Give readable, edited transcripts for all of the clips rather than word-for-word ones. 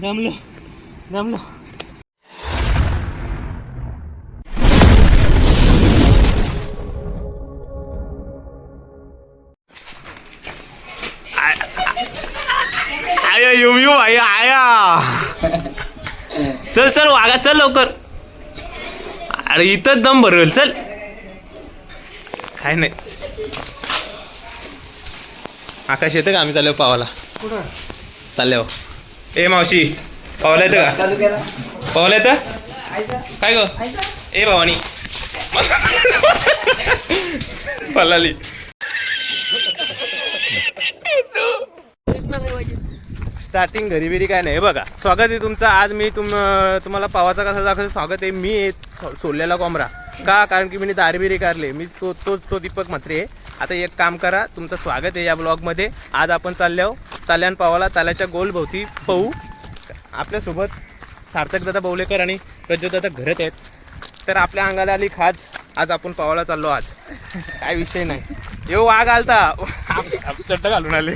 दमलो दमलो. आया येऊ येऊ आया आया. चल चल वागा चल लवकर. अरे इथंच दम भरवेल चल. काय नाही. आकाश येतं का आम्ही चाललो पावाला. चाललो. ए मावशी पावाला येतं का. पावाला येतं काय ग. ए भावानी पलाली. स्टार्टिंग घरी बिरी काय नाही. बघा स्वागत आहे तुमचं. आज मी तुम्हाला पावाचा कसा दाखवतो. स्वागत आहे. मी सोडलेला कोंबरा का कारण की मी दारी बिरी काढले. मी तो दीपक म्हात्रे आहे. आता एक काम करा. तुमचं स्वागत आहे या ब्लॉगमध्ये. आज आपण ताल्यान पावाला ताल्याच्या गोल भोवती पाहू. आपल्यासोबत सार्थक दादा बवलेकर आणि प्रज्योत दादा घरात आहेत. तर आपल्या अंगाला आली खाज. आज आपण पावाला चाललो. आज काय विषय नाही. येऊ वाघ आलता. आप चड्डा घालून आले.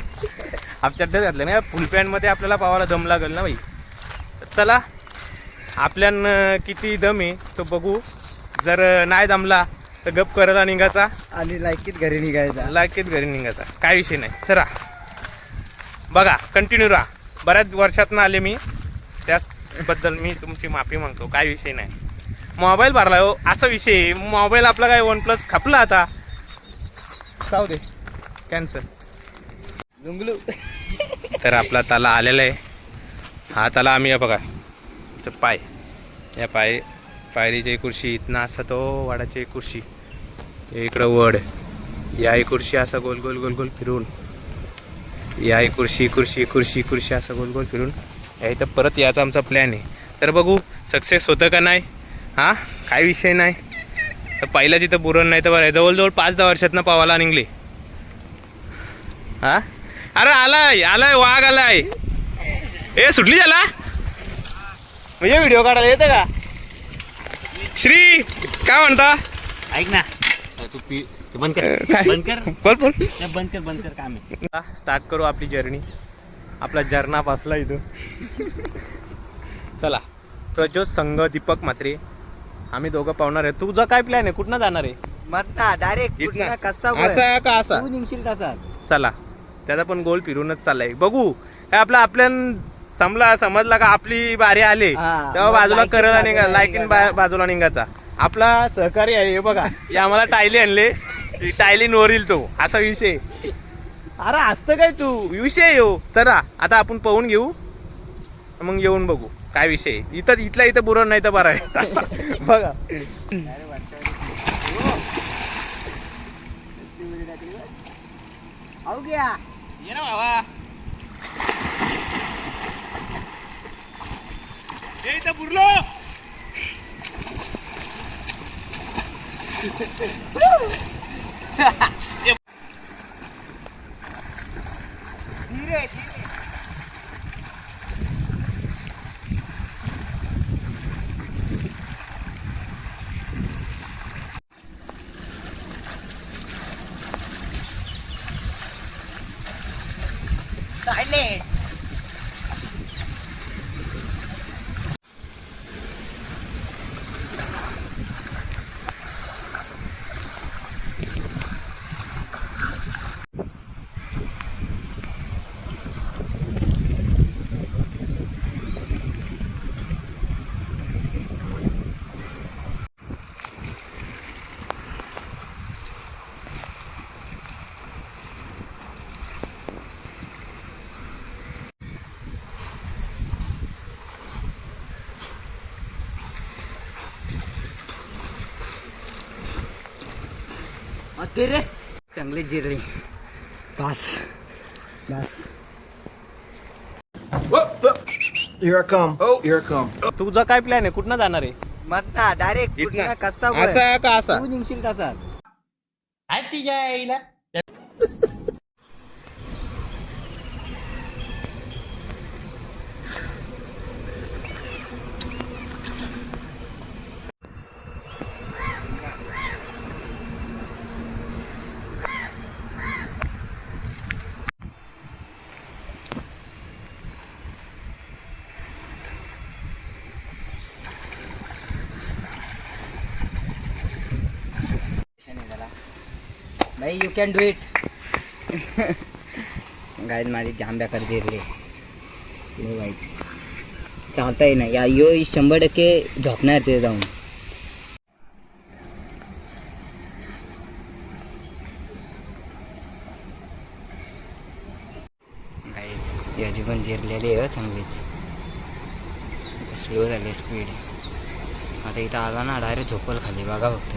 आप चड्डा घातले ना. फुल पॅन्टमध्ये आपल्याला पावाला दम लागेल ना बाई. तर चला आपल्यान किती दम आहे तो बघू. जर नाही दमला तर गप करायला निघायचा आणि लायकीत घरी निघायचा. काय विषय नाही. चला बघा कंटिन्यू राहा. बऱ्याच वर्षातनं आले मी. त्याचबद्दल मी तुमची माफी मागतो. काय विषय नाही. मोबाईल भरला हो असा विषय. मोबाईल आपला काय OnePlus खपला आता. जाऊ दे कॅन्सल. जुंगलू. तर आपला ताला आलेला आहे. हा ताला आम्ही बघा पाय या पायरीची खुर्शी इथनं असा तो वाडाची खुर्शी इकडं वड या खुर्शी असं गोल गोल गोल गोल फिरून या खुर्शी असं गोल गोल फिरून या इथं परत याचा आमचा प्लॅन आहे. तर बघू सक्सेस होतं का नाही. हां काय विषय नाही. तर पहिलं तिथं बुरण नाही तर बरं. जवळजवळ 5-10 वर्षातनं पावाला निघले. हां अरे आलाय वाघ आलाय. ए सुटली झाला म्हणजे व्हिडिओ काढायला येतं का. श्री काय म्हणता. ऐक ना तू बंद कर. काय बंद कर. बोल बंद कर काम आहे. स्टार्ट करू आपली जर्नी. आपला जर्ना पासला इथं. चला प्रज्योत संघ दीपक म्हात्रे आम्ही दोघं पावणार आहे. तुझा काय प्लॅन आहे. कुठनं जाणार आहे. मधना डायरेक्ट इथनं? कसा असा का असा. तू निघशील तसा. चला त्याचा पण गोल फिरूनच चाललाय. बघू काय आपल्यान समजला का आपली बारी आले हा, तेव्हा मग बाजूला लायकीन करायला बाजूला लायकीन बाजूला निघायचा. आपला सहकारी आहे हे बघा. हे आम्हाला टायली आणले. टायली नोरील तो असा विषय. अरे असतं काय तू विषय येऊ. चला आता आपण पाहून घेऊ मग येऊन बघू काय विषय. इथं बुरण नाही तर बरं आहे. बघा हो गया. ये ना बाबा. इथं बुरलो. धीरे Silent. तेरे चांगले जिरले. बस. Here I come. Here I come. तुझा काय प्लॅन आहे. कुठनं जाणार आहे. मधना डायरेक्ट इथनं? कसा असा का असा. तू निघशील तसा. तिच्या आईला भाई you can do it. Guys माझी जाम बेकार जिरले लय वाईट चालताही नाही या यो 100% झोपणार ते जाऊन. गाईज याची पण जिरलेली आहे चांगलीच स्लो झाली स्पीड. आता इथं आला ना डायरेक्ट झोपल खाली बघा फक्त.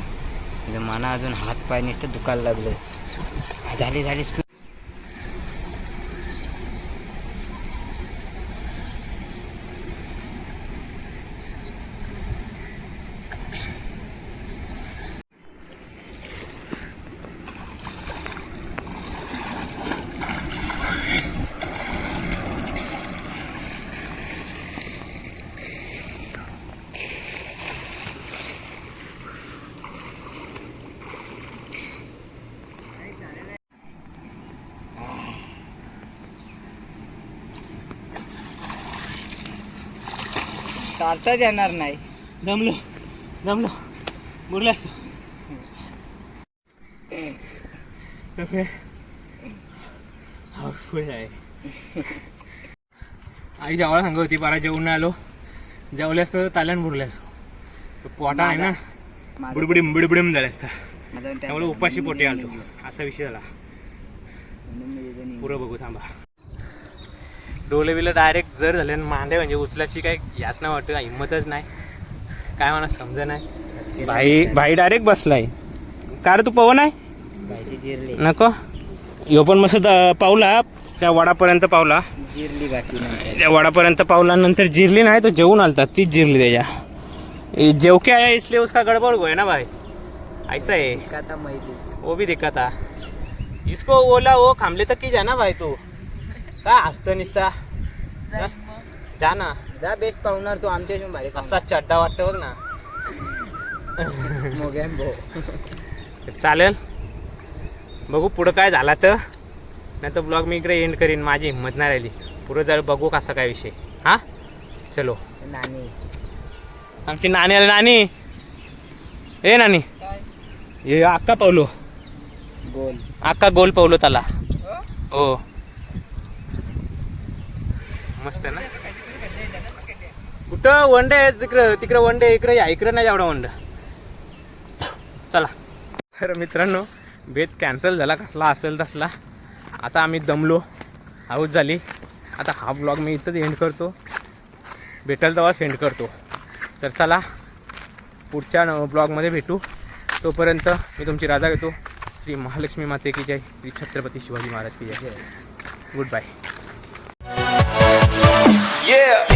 म्हणजे मना अजून हात पाय नुसतं दुखायला लागलं. झाली स्पीड. चालताच येणार नाही. दमलो मुरला असतो. आहे आई जेवायला सांगत होती बारा जेवून आलो. जेवले असतं तर ताल्यान बुरले असतो. पोटा आहे ना बुडबुडीम झाला असता. त्यामुळे उपाशी पोटी आलतो असा विषय झाला. पुरं बघू थांबा. डोले बिलं डायरेक्ट जर झाले आणि मांडे म्हणजे उचलाची काही याच नाही वाटतं. हिंमतच नाही काय मला समजा नाही. भाई डायरेक्ट बसलाय. का रे तू पवन आहे जिरली नको. ह्यो पण मस्त पावला त्या वडापर्यंत पावला. जिरली बाकी नाही. त्या वडापर्यंत पावला नंतर जिरली नाही तो जेवून आलता तीच जिरली त्याच्या. जेव के आया इसलिए उसका गड़बड़ हुआ है ना भाई. ऐसा है आता माहिती वो भी दिक्कत था. इसको बोला वो खामले तक की जाना भाई तू का हसतं निसता जा ना. जा बेस्ट पाहुणार तू आमच्याशी भारी असला चड्डा वाटतं बघ ना. मोगॅम भो. चालेल बघू पुढं काय झाला तर. नाही तर ब्लॉग मी इकडे एंड करीन. माझी हिंमत नाही राहिली. पुढं जर बघू कसा काय विषय. हां चलो. नानी आमची नानी आली. नानी ए नानी हे अक्का पावलो गोल अक्का गोल पावलो त्याला. हो मस्त आहे ना. कुठं वंडे आहे तिकडं वंडे इकडं नाही एवढा वंड. चला तर मित्रांनो बेत कॅन्सल झाला कसला असेल तसला. आता आम्ही दमलो आऊट झाली. आता हा ब्लॉग मी इथंच एंड करतो. भेटेल तेव्हा सेंड करतो. तर चला पुढच्या ब्लॉगमध्ये भेटू. तोपर्यंत मी तुमची राजा घेतो. श्री महालक्ष्मी माते की जय. श्री छत्रपती शिवाजी महाराज की जय. Good bye. Yeah.